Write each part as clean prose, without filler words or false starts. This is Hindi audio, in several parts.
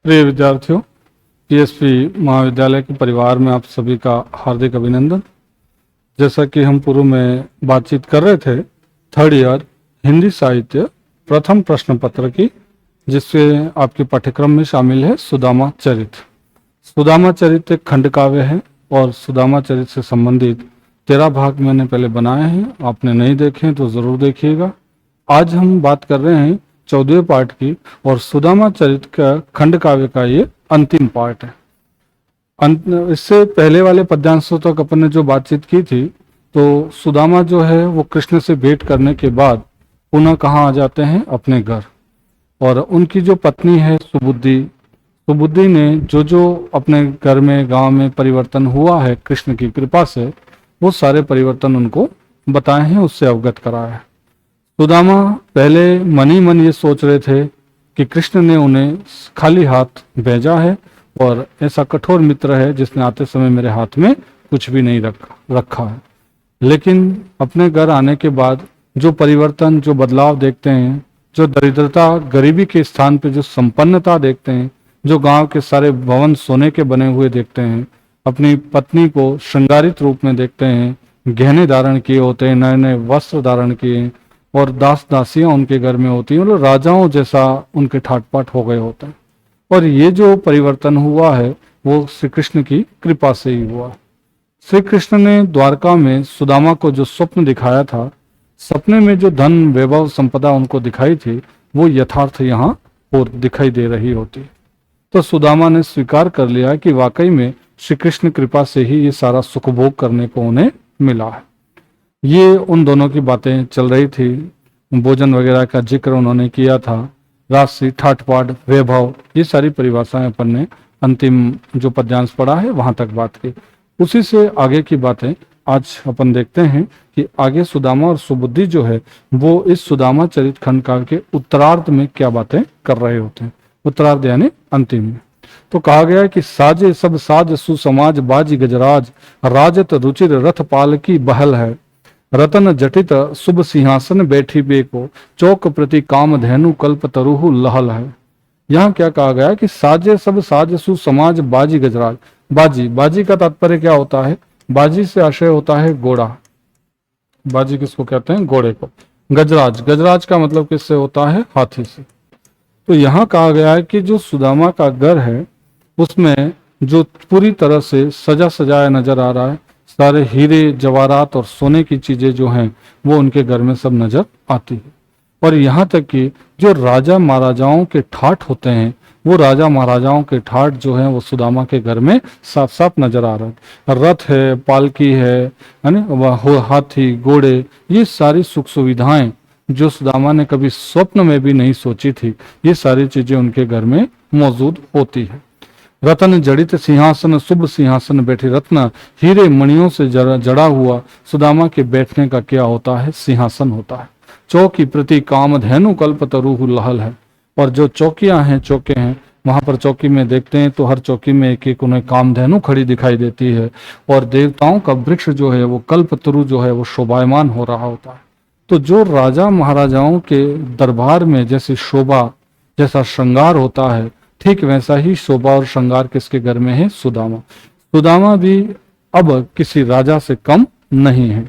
प्रिय विद्यार्थियों, पीएसपी महाविद्यालय के परिवार में आप सभी का हार्दिक अभिनंदन। जैसा कि हम पूर्व में बातचीत कर रहे थे, थर्ड ईयर हिंदी साहित्य प्रथम प्रश्न पत्र की, जिससे आपके पाठ्यक्रम में शामिल है सुदामा चरित्र। सुदामा चरित्र एक खंड काव्य है और सुदामा चरित्र से संबंधित 13 भाग मैंने पहले बनाए हैं। आपने नहीं देखे तो जरूर देखिएगा। आज हम बात कर रहे हैं 14वें पार्ट की और सुदामा चरित्र का खंड काव्य का ये अंतिम पार्ट है। इससे पहले वाले पद्यांशों तक अपन ने जो बातचीत की थी, तो सुदामा जो है वो कृष्ण से भेंट करने के बाद पुनः कहाँ आ जाते हैं? अपने घर। और उनकी जो पत्नी है सुबुद्धि ने जो अपने घर में गांव में परिवर्तन हुआ है कृष्ण की कृपा से, वो सारे परिवर्तन उनको बताए हैं, उससे अवगत कराया है। सुदामा पहले मन ही मन ये सोच रहे थे कि कृष्ण ने उन्हें खाली हाथ भेजा है और ऐसा कठोर मित्र है जिसने आते समय मेरे हाथ में कुछ भी नहीं रखा है। लेकिन अपने घर आने के बाद जो परिवर्तन, जो बदलाव देखते हैं, जो दरिद्रता गरीबी के स्थान पे जो संपन्नता देखते हैं, जो गांव के सारे भवन सोने के बने हुए देखते हैं, अपनी पत्नी को श्रृंगारित रूप में देखते हैं, गहने धारण किए होते हैं, नए नए वस्त्र धारण किए, और दास दासियां उनके घर में होती हैं और राजाओं जैसा उनके ठाटपाट हो गए होते हैं। और ये जो परिवर्तन हुआ है वो श्री कृष्ण की कृपा से ही हुआ। श्री कृष्ण ने द्वारका में सुदामा को जो स्वप्न दिखाया था, सपने में जो धन वैभव संपदा उनको दिखाई थी, वो यथार्थ यहाँ और दिखाई दे रही होती। तो सुदामा ने स्वीकार कर लिया कि वाकई में श्री कृष्ण कृपा से ही ये सारा सुख भोग करने को उन्हें मिला है। ये उन दोनों की बातें चल रही थी। भोजन वगैरह का जिक्र उन्होंने किया था, राशि, ठाटपाट, वैभव, ये सारी परिभाषाएं अपन ने अंतिम जो पद्यांश पढ़ा है वहां तक बात की। उसी से आगे की बातें आज अपन देखते हैं कि आगे सुदामा और सुबुद्धि जो है वो इस सुदामा चरित्र खंड काव्य के उत्तरार्ध में क्या बातें कर रहे होते हैं। उत्तरार्ध यानी अंतिम में तो कहा गया है कि साजे सब साज सुसमाज बाजी गजराज, राजत रुचिर रथ पाल की बहल है, रतन जटित शुभ सिंहासन बैठी बेको, चौक प्रति काम धेनु कल्प तरुहु लहल है। यहाँ क्या कहा गया कि साजे सब साज सुसमाज बाजी गजराज। बाजी का तात्पर्य क्या होता है? बाजी से आशय होता है घोड़ा। बाजी किसको कहते हैं? घोड़े को। गजराज का मतलब किससे होता है? हाथी से। तो यहाँ कहा गया है कि जो सुदामा का घर है उसमें जो पूरी तरह से सजा सजाया नजर आ रहा है, सारे हीरे जवाहरात और सोने की चीजें जो हैं वो उनके घर में सब नजर आती है। और यहाँ तक कि जो राजा महाराजाओं के ठाठ होते हैं, वो राजा महाराजाओं के ठाठ जो हैं वो सुदामा के घर में साफ साफ नजर आ रहा है। रथ है, पालकी है ना, हाथी, घोड़े, ये सारी सुख सुविधाएं जो सुदामा ने कभी स्वप्न में भी नहीं सोची थी, ये सारी चीजें उनके घर में मौजूद होती है। रतन जड़ित सिंहासन शुभ सिंहासन बैठे, रत्न हीरे मणियों से जड़ा हुआ सुदामा के बैठने का क्या होता है? सिंहासन होता है। चौकी प्रति काम धेनु कल्प तरुहु लहल है। और जो चौकियां हैं, चौके हैं, वहां पर चौकी में देखते हैं तो हर चौकी में एक एक उन्हें कामधेनु खड़ी दिखाई देती है और देवताओं का वृक्ष जो है वो कल्प तरु जो है वो शोभायमान हो रहा होता है। तो जो राजा महाराजाओं के दरबार में जैसी शोभा, जैसा श्रृंगार होता है, ठीक वैसा ही शोभा और श्रृंगार किसके घर में है? सुदामा भी अब किसी राजा से कम नहीं है।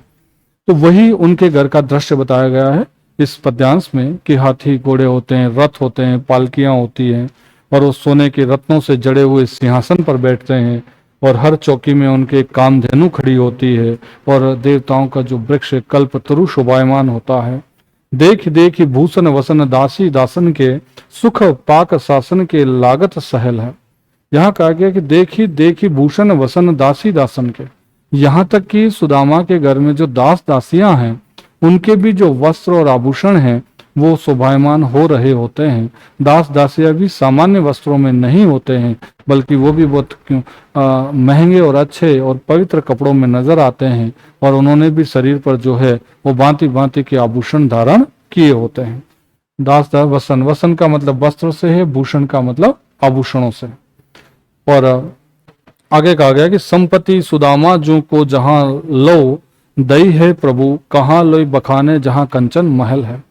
तो वही उनके घर का दृश्य बताया गया है इस पद्यांश में कि हाथी घोड़े होते हैं, रथ होते हैं, पालकियां होती हैं और वो सोने के रत्नों से जड़े हुए सिंहासन पर बैठते हैं और हर चौकी में उनके कामधेनु खड़ी होती है और देवताओं का जो वृक्ष कल्प तरु शोभायमान होता है। देख भूषण वसन दासी दासन के, सुख पाक शासन के लागत सहल है। यहाँ कहा गया कि देखी भूषण वसन दासी दासन के। यहाँ तक कि सुदामा के घर में जो दास दासियां हैं उनके भी जो वस्त्र और आभूषण हैं वो शोभायमान हो रहे होते हैं। दास दासियां भी सामान्य वस्त्रों में नहीं होते हैं, बल्कि वो भी बहुत महंगे और अच्छे और पवित्र कपड़ों में नजर आते हैं और उन्होंने भी शरीर पर जो है वो भांति भांति के आभूषण धारण किए होते हैं। वसन का मतलब वस्त्र से है, भूषण का मतलब आभूषणों से। और आगे कहा गया कि संपत्ति सुदामा जो को जहां लो दई है प्रभु, कहाँ लोई बखाने जहां कंचन महल है।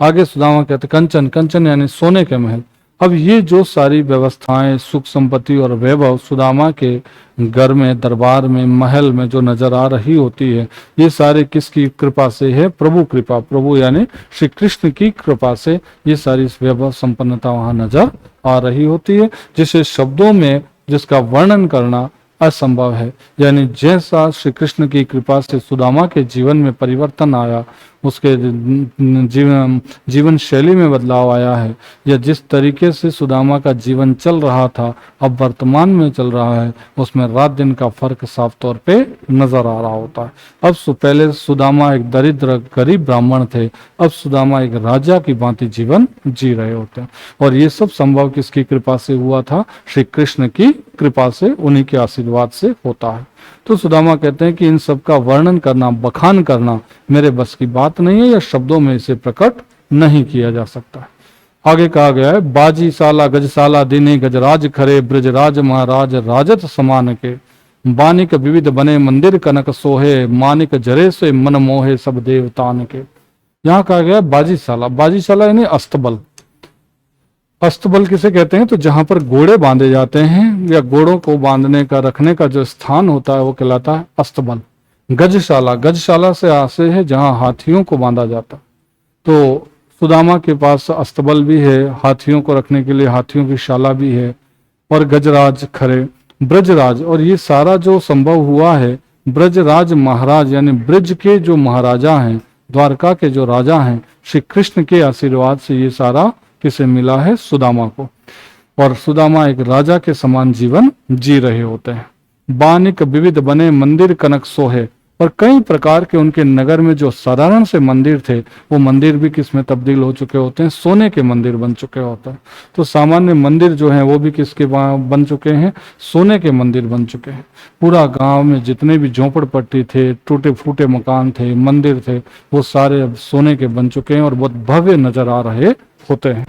आगे सुदामा कहते कंचन यानी सोने के महल, अब ये जो सारी व्यवस्थाएं, सुख संपत्ति और वैभव सुदामा के घर में, दरबार में, महल में जो नजर आ रही होती है, ये सारे किसकी कृपा से है? प्रभु कृपा, प्रभु यानी श्री कृष्ण की कृपा से ये सारी वैभव संपन्नता वहां नजर आ रही होती है, जिसे शब्दों में जिसका वर्णन करना असंभव है। यानी जैसा श्री कृष्ण की कृपा से सुदामा के जीवन में परिवर्तन आया, उसके जीवन शैली में बदलाव आया है, या जिस तरीके से सुदामा का जीवन चल रहा था अब वर्तमान में चल रहा है, उसमें रात दिन का फर्क साफ तौर पे नजर आ रहा होता है। अब पहले सुदामा एक दरिद्र गरीब ब्राह्मण थे, अब सुदामा एक राजा की भांति जीवन जी रहे होते हैं। और ये सब संभव किसकी कृपा से हुआ था? श्री कृष्ण की कृपा से, उन्हीं के आशीर्वाद से होता है। तो सुदामा कहते हैं कि इन सब का वर्णन करना, बखान करना मेरे बस की बात नहीं है, या शब्दों में इसे प्रकट नहीं किया जा सकता। आगे कहा गया है, बाजी साला गजसाला दिने गजराज खरे, ब्रजराज महाराज राजत समान के, बानिक विविध बने मंदिर कनक सोहे, मानिक जरे से मन मोहे सब देवतान के। यहाँ कहा गया बाजीशाला, बाजीशाला यानी अस्तबल। अस्तबल किसे कहते हैं? तो जहां पर घोड़े बांधे जाते हैं या घोड़ों को बांधने का, रखने का जो स्थान होता है वो कहलाता है अस्तबल। गजशाला, गजशाला से आशय है जहां हाथियों को बांधा जाता। तो सुदामा के पास अस्तबल भी है, हाथियों को रखने के लिए हाथियों की शाला भी है, और गजराज खरे, ब्रजराज, और ये सारा जो संभव हुआ है ब्रजराज महाराज यानी ब्रज के जो महाराजा हैं, द्वारका के जो राजा हैं, श्री कृष्ण के आशीर्वाद से ये सारा किसे मिला है? सुदामा को। और सुदामा एक राजा के समान जीवन जी रहे होते हैं। बानिक विविध बने मंदिर कनक सोहे, और कई प्रकार के उनके नगर में जो साधारण से मंदिर थे वो मंदिर भी किस में तब्दील हो चुके होते हैं? सोने के मंदिर बन चुके होते हैं। तो सामान्य मंदिर जो हैं वो भी किसके बन चुके हैं? सोने के मंदिर बन चुके हैं। पूरा गांव में जितने भी झोपड़पट्टी थे, टूटे फूटे मकान थे, मंदिर थे, वो सारे अब सोने के बन चुके हैं और बहुत भव्य नजर आ रहे होते हैं।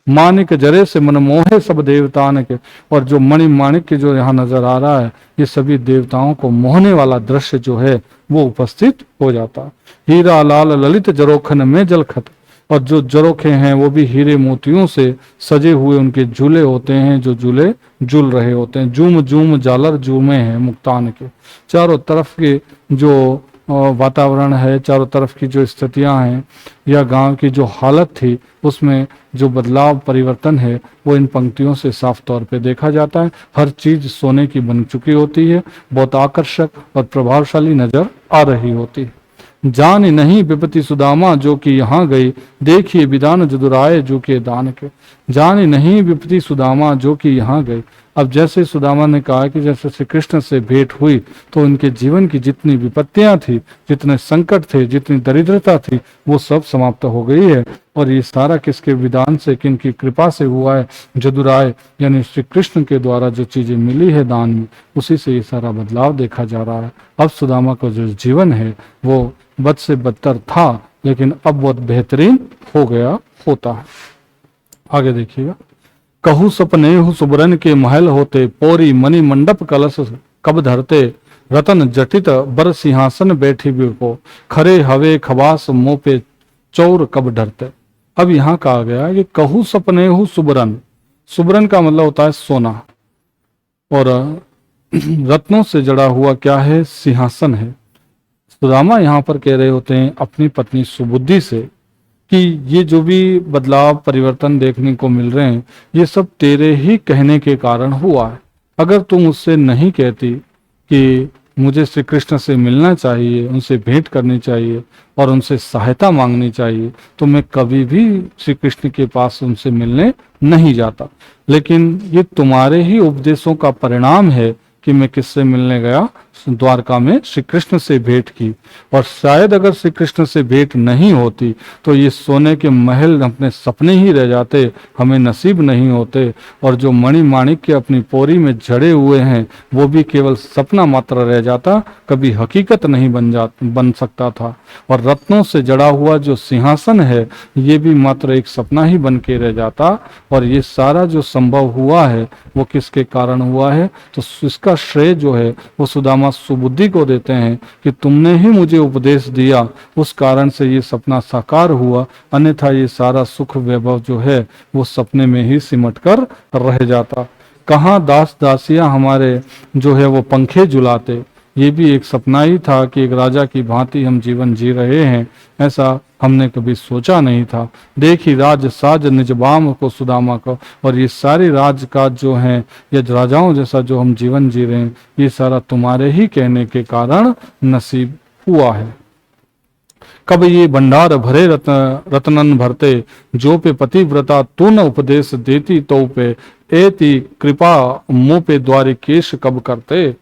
मानिक जरे से मन मोहे सब देवतान के, और जो मणि माणिक के जो यहाँ नजर आ रहा है, ये सभी देवताओं को मोहने वाला दृश्य जो है वो उपस्थित हो जाता है। हीरा लाल ललित जरोखन में जलखत, और जो जरोखे हैं वो भी हीरे मोतियों से सजे हुए उनके झूले होते हैं, जो झूले झूल रहे होते हैं। जूम जूम जालर जूमे हैं मुक्तान के, चारों तरफ के जो वातावरण है, चारों तरफ की जो स्थितियां हैं या गांव की जो हालत थी, उसमें जो बदलाव परिवर्तन है वो इन पंक्तियों से साफ तौर पे देखा जाता है। हर चीज सोने की बन चुकी होती है, बहुत आकर्षक और प्रभावशाली नजर आ रही होती है। जान नहीं विपत्ति सुदामा जो कि यहाँ गई, देखिए विधान जदुराए जो के दान के। जान नहीं विपत्ति सुदामा जो कि यहाँ गई। अब जैसे सुदामा ने कहा कि जैसे श्री कृष्ण से भेंट हुई तो उनके जीवन की जितनी विपत्तियां थी, जितने संकट थे, जितनी दरिद्रता थी, वो सब समाप्त हो गई है। और ये सारा किसके विधान से, किनकी कृपा से हुआ है? जदुराय यानी श्री कृष्ण के द्वारा जो चीजें मिली है दान में, उसी से ये सारा बदलाव देखा जा रहा है। अब सुदामा का जो जीवन है वो बद से बदतर था, लेकिन अब बहुत बेहतरीन हो गया होता है। आगे देखिएगा, कहू सपने हु सुबरन के महल होते, पोरी मणि मंडप कलश कब धरते, रतन जटित बर सिंहासन बैठी को, खरे हवे खबास मुंह पे चौर कब डरते। अब यहाँ कहा गया कि कहू सपने हु सुबरन, सुबरन का मतलब होता है सोना, और रत्नों से जड़ा हुआ क्या है? सिंहासन है। सुदामा यहाँ पर कह रहे होते हैं अपनी पत्नी सुबुद्धि से कि ये जो भी बदलाव परिवर्तन देखने को मिल रहे हैं, ये सब तेरे ही कहने के कारण हुआ है। अगर तुम उससे नहीं कहती कि मुझे श्री कृष्ण से मिलना चाहिए, उनसे भेंट करनी चाहिए और उनसे सहायता मांगनी चाहिए, तो मैं कभी भी श्री कृष्ण के पास उनसे मिलने नहीं जाता। लेकिन ये तुम्हारे ही उपदेशों का परिणाम है कि मैं किससे मिलने गया? द्वारका में श्री कृष्ण से भेंट की। और शायद अगर श्री कृष्ण से भेंट नहीं होती तो ये सोने के महल अपने सपने ही रह जाते, हमें नसीब नहीं होते। और जो मणि माणिक के अपनी पोरी में जड़े हुए हैं वो भी केवल सपना मात्र रह जाता, कभी हकीकत नहीं बन सकता था। और रत्नों से जड़ा हुआ जो सिंहासन है ये भी मात्र एक सपना ही बन के रह जाता। और ये सारा जो संभव हुआ है वो किसके कारण हुआ है? तो इसका पूरा श्रेय जो है वो सुदामा सुबुद्धि को देते हैं कि तुमने ही मुझे उपदेश दिया, उस कारण से ये सपना साकार हुआ, अन्यथा ये सारा सुख वैभव जो है वो सपने में ही सिमट कर रह जाता। कहाँ दास दासियां हमारे जो है वो पंखे झुलाते, ये भी एक सपना ही था कि एक राजा की भांति हम जीवन जी रहे हैं, ऐसा हमने कभी सोचा नहीं था। देखी राज साज निजबाम को सुदामा को, और ये सारी राज काज जो है ये राजाओं जैसा जो हम जीवन जी रहे हैं, ये सारा तुम्हारे ही कहने के कारण नसीब हुआ है। कब ये भंडार भरे रत्नन भरते, जो पे पतिव्रता तू न उपदेश देती, तो पे एति कृपा मुँह पे द्वारिकेश कब करते।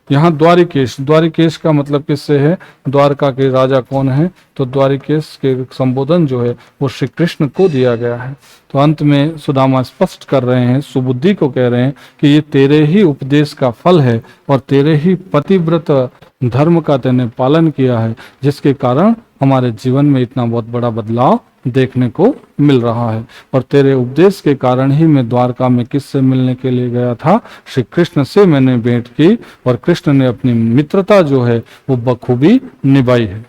यहाँ द्वारिकेश, द्वारिकेश का मतलब किससे है, द्वारका के राजा कौन है, तो द्वारिकेश के संबोधन जो है वो श्री कृष्ण को दिया गया है। तो अंत में सुदामा स्पष्ट कर रहे हैं, सुबुद्धि को कह रहे हैं कि ये तेरे ही उपदेश का फल है और तेरे ही पतिव्रत धर्म का तेने पालन किया है, जिसके कारण हमारे जीवन में इतना बहुत बड़ा बदलाव देखने को मिल रहा है। और तेरे उपदेश के कारण ही मैं द्वारका में किससे मिलने के लिए गया था, श्री कृष्ण से मैंने भेंट की, और कृष्ण ने अपनी मित्रता जो है वो बखूबी निभाई है।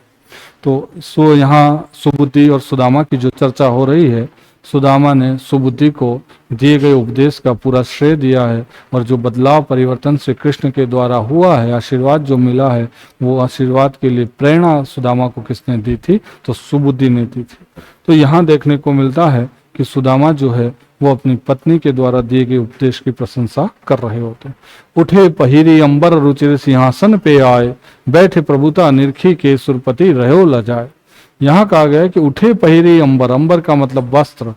तो यहाँ सुबुद्धि और सुदामा की जो चर्चा हो रही है, सुदामा ने सुबुद्धि को दिए गए उपदेश का पूरा श्रेय दिया है, और जो बदलाव परिवर्तन श्री कृष्ण के द्वारा हुआ है, आशीर्वाद जो मिला है, वो आशीर्वाद के लिए प्रेरणा सुदामा को किसने दी थी, तो सुबुद्धि ने दी थी। तो यहाँ देखने को मिलता है कि सुदामा जो है वो अपनी पत्नी के द्वारा दिए गए उपदेश की प्रशंसा कर रहे होते। उठे पहिरी अंबर रुचिर सिंहासन पे आए, बैठे प्रभुता निरखी के सुरपति रहो लजाए। यहाँ कहा गया है कि उठे पहिरी अंबर, अंबर का मतलब वस्त्र।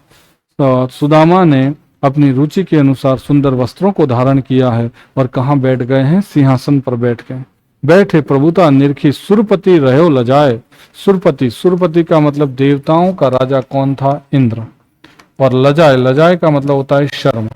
सुदामा ने अपनी रुचि के अनुसार सुंदर वस्त्रों को धारण किया है, और कहाँ बैठ गए हैं, सिंहासन पर बैठ गए। बैठे प्रभुता निरखी सुरपति रहो लजाए। सुरपति, सुरपति का मतलब देवताओं का राजा कौन था, इंद्र। और लजाए, लजाए का मतलब होता है शर्म।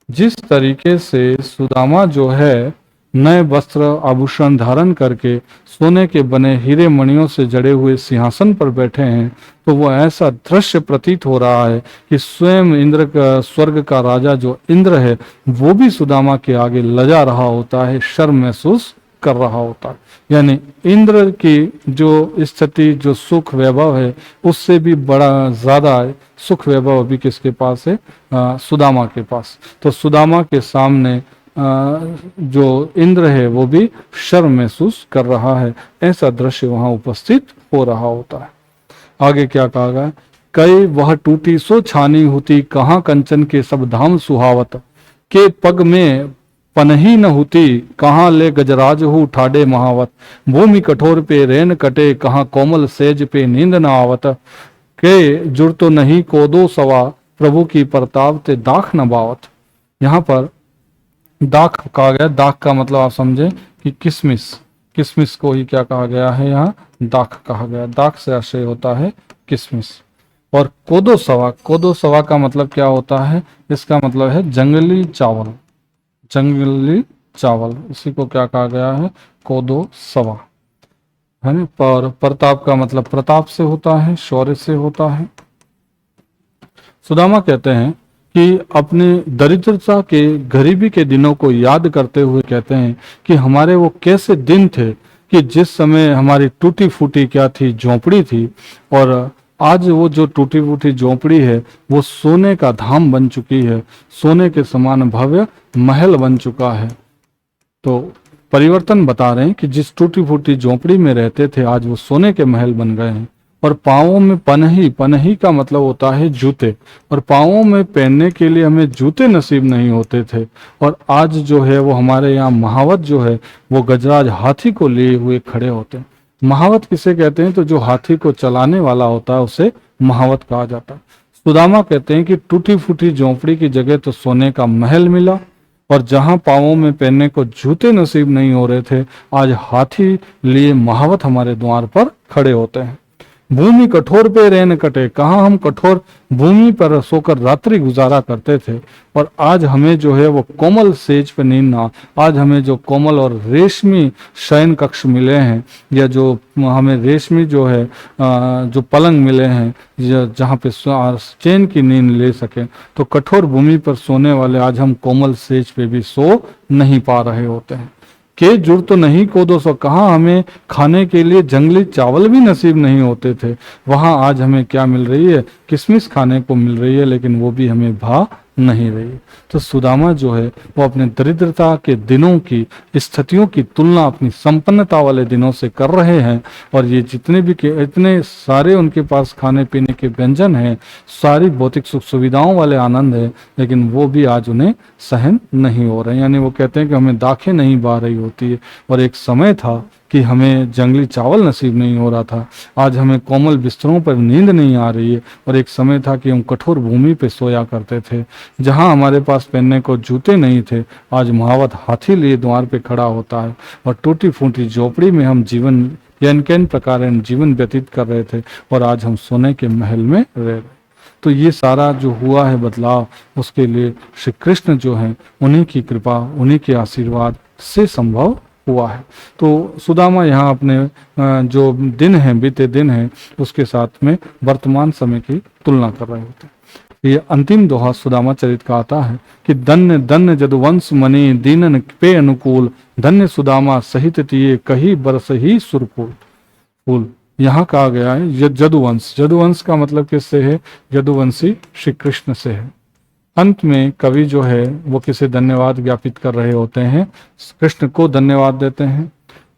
जिस तरीके से सुदामा जो है नए वस्त्र आभूषण धारण करके सोने के बने हीरे मणियों से जड़े हुए सिंहासन पर बैठे हैं, तो वो ऐसा दृश्य प्रतीत हो रहा है कि स्वयं इंद्र का, स्वर्ग का राजा जो इंद्र है, वो भी सुदामा के आगे लजा रहा होता है, शर्म महसूस कर रहा होता है। यानी इंद्र की जो स्थिति, जो सुख वैभव है, उससे भी बड़ा ज्यादा सुख वैभव अभी किसके पास है, सुदामा के पास। तो सुदामा के सामने जो इंद्र है वो भी शर्म महसूस कर रहा है, ऐसा दृश्य वहां उपस्थित हो रहा होता है। आगे क्या कहा गया, कई वह टूटी सो छानी होती, कहाँ कंचन के सब धाम सुहावत, के पग में पनही न होती, कहाँ ले गजराज हो ठाडे महावत, भूमि कठोर पे रेन कटे, कहाँ कोमल सेज पे नींद न आवत, के जुड़ तो नहीं कोदो सवा, प्रभु की प्रताप ते दाख न बावत। यहाँ पर दाख कहा गया, दाख का मतलब आप समझे कि किसमिस, किसमिस को ही क्या कहा गया है, यहाँ दाख कहा गया। दाख से आशय होता है किसमिस। और कोदो सवा, कोदो सवा का मतलब क्या होता है, इसका मतलब है जंगली चावल, जंगली चावल, इसी को क्या कहा गया है, कोदो सवा, है ना। पर प्रताप का मतलब प्रताप से होता है, शौर्य से होता है। सुदामा कहते हैं कि अपने दरिद्रता के, गरीबी के दिनों को याद करते हुए कहते हैं कि हमारे वो कैसे दिन थे कि जिस समय हमारी टूटी फूटी क्या थी, झोंपड़ी थी, और आज वो जो टूटी फूटी झोंपड़ी है वो सोने का धाम बन चुकी है, सोने के समान भव्य महल बन चुका है। तो परिवर्तन बता रहे हैं कि जिस टूटी फूटी झोंपड़ी में रहते थे, आज वो सोने के महल बन गए हैं। और पाँवों में पनही, पनही का मतलब होता है जूते, और पाँवों में पहनने के लिए हमें जूते नसीब नहीं होते थे, और आज जो है वो हमारे यहाँ महावत जो है वो गजराज हाथी को लिए हुए खड़े होते हैं। महावत किसे कहते हैं, तो जो हाथी को चलाने वाला होता है उसे महावत कहा जाता है। सुदामा कहते हैं कि टूटी फूटी झोंपड़ी की जगह तो सोने का महल मिला, और जहां पाँवों में पहनने को जूते नसीब नहीं हो रहे थे, आज हाथी लिए महावत हमारे द्वार पर खड़े होते हैं। भूमि कठोर पे रेन कटे, कहाँ हम कठोर भूमि पर सोकर रात्रि गुजारा करते थे, और आज हमें जो है वो कोमल सेज पे नींद ना, आज हमें जो कोमल और रेशमी शयन कक्ष मिले हैं, या जो हमें रेशमी जो है जो पलंग मिले हैं जहाँ पे चैन की नींद ले सके, तो कठोर भूमि पर सोने वाले आज हम कोमल सेज पे भी सो नहीं पा रहे होते हैं। के जुड़ तो नहीं को 200, कहाँ हमें खाने के लिए जंगली चावल भी नसीब नहीं होते थे, वहां आज हमें क्या मिल रही है, किशमिश खाने को मिल रही है, लेकिन वो भी हमें भा नहीं रही। तो सुदामा जो है वो अपने दरिद्रता के दिनों की स्थितियों की तुलना अपनी संपन्नता वाले दिनों से कर रहे हैं, और ये जितने भी इतने सारे उनके पास खाने पीने के व्यंजन हैं, सारी भौतिक सुख सुविधाओं वाले आनंद है, लेकिन वो भी आज उन्हें सहन नहीं हो रहे। यानी वो कहते हैं कि हमें दाखें नहीं बह रही होती है, और एक समय था कि हमें जंगली चावल नसीब नहीं हो रहा था, आज हमें कोमल बिस्तरों पर नींद नहीं आ रही है, और एक समय था कि हम कठोर भूमि पे सोया करते थे, जहां हमारे पास पहनने को जूते नहीं थे, आज महावत हाथी लिए द्वार पे खड़ा होता है, और टूटी फूटी झोपड़ी में हम जीवन कैन प्रकार जीवन व्यतीत कर रहे थे, और आज हम सोने के महल में रह रहे। तो ये सारा जो हुआ है बदलाव, उसके लिए श्री कृष्ण जो है उन्हीं की कृपा, उन्हीं के आशीर्वाद से संभव हुआ है। तो सुदामा यहाँ अपने जो दिन हैं, बीते दिन हैं, उसके साथ में वर्तमान समय की तुलना कर रहे होते हैं। ये अंतिम दोहा सुदामा चरित का आता है कि धन्य धन्य जदुवंश मणि दीनन पे अनुकूल, धन्य सुदामा सहित तिये कही बरस ही सुरफूल। फूल यहाँ कहा गया है जदुवंश, जदुवंश का मतलब किससे है, यदुवंशी श्री कृष्ण से है। अंत में कवि जो है वो किसे धन्यवाद ज्ञापित कर रहे होते हैं, कृष्ण को धन्यवाद देते हैं,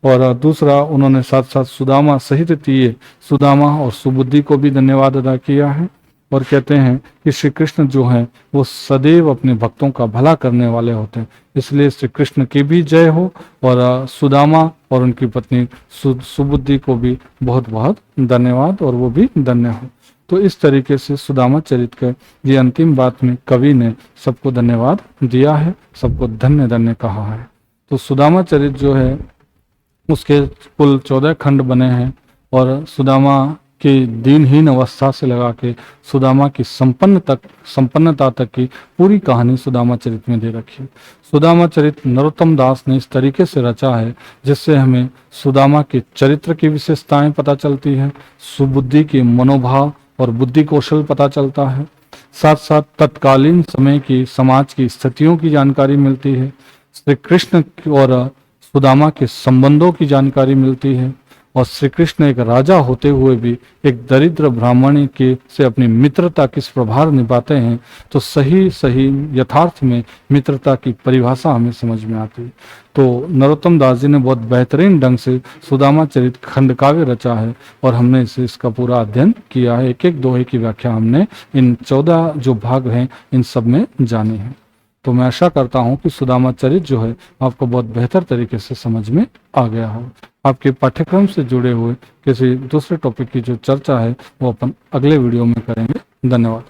और दूसरा उन्होंने साथ साथ सुदामा सहित तिये, सुदामा और सुबुद्धि को भी धन्यवाद अदा किया है, और कहते हैं कि श्री कृष्ण जो हैं वो सदैव अपने भक्तों का भला करने वाले होते हैं, इसलिए श्री कृष्ण की भी जय हो, और सुदामा और उनकी पत्नी सुबुद्धि को भी बहुत बहुत धन्यवाद, और वो भी धन्य हो। तो इस तरीके से सुदामा चरित के ये अंतिम बात में कवि ने सबको धन्यवाद दिया है, सबको धन्य धन्य कहा है। तो सुदामा चरित जो है उसके कुल 14 खंड बने हैं, और सुदामा की दीनहीन अवस्था से लगा के सुदामा की संपन्नता तक की पूरी कहानी सुदामा चरित में दे रखी है। सुदामा चरित नरोत्तम दास ने इस तरीके से रचा है जिससे हमें सुदामा के चरित्र की विशेषताएं पता चलती है, सुबुद्धि के मनोभाव और बुद्धि कौशल पता चलता है, साथ साथ तत्कालीन समय की समाज की स्थितियों की जानकारी मिलती है, श्री कृष्ण और सुदामा के संबंधों की जानकारी मिलती है, और श्री कृष्ण एक राजा होते हुए भी एक दरिद्र ब्राह्मणी के से अपनी मित्रता किस प्रभार निभाते हैं, तो सही सही यथार्थ में मित्रता की परिभाषा हमें समझ में आती है। तो नरोत्तम दास जी ने बहुत बेहतरीन ढंग से सुदामा चरित खंड काव्य रचा है, और हमने इसका पूरा अध्ययन किया है, एक एक दोहे की व्याख्या हमने इन 14 जो भाग हैं इन सब में जानी है। तो मैं आशा करता हूँ कि सुदामा चरित जो है आपको बहुत बेहतर तरीके से समझ में आ गया हो। आपके पाठ्यक्रम से जुड़े हुए किसी दूसरे टॉपिक की जो चर्चा है वो अपन अगले वीडियो में करेंगे। धन्यवाद।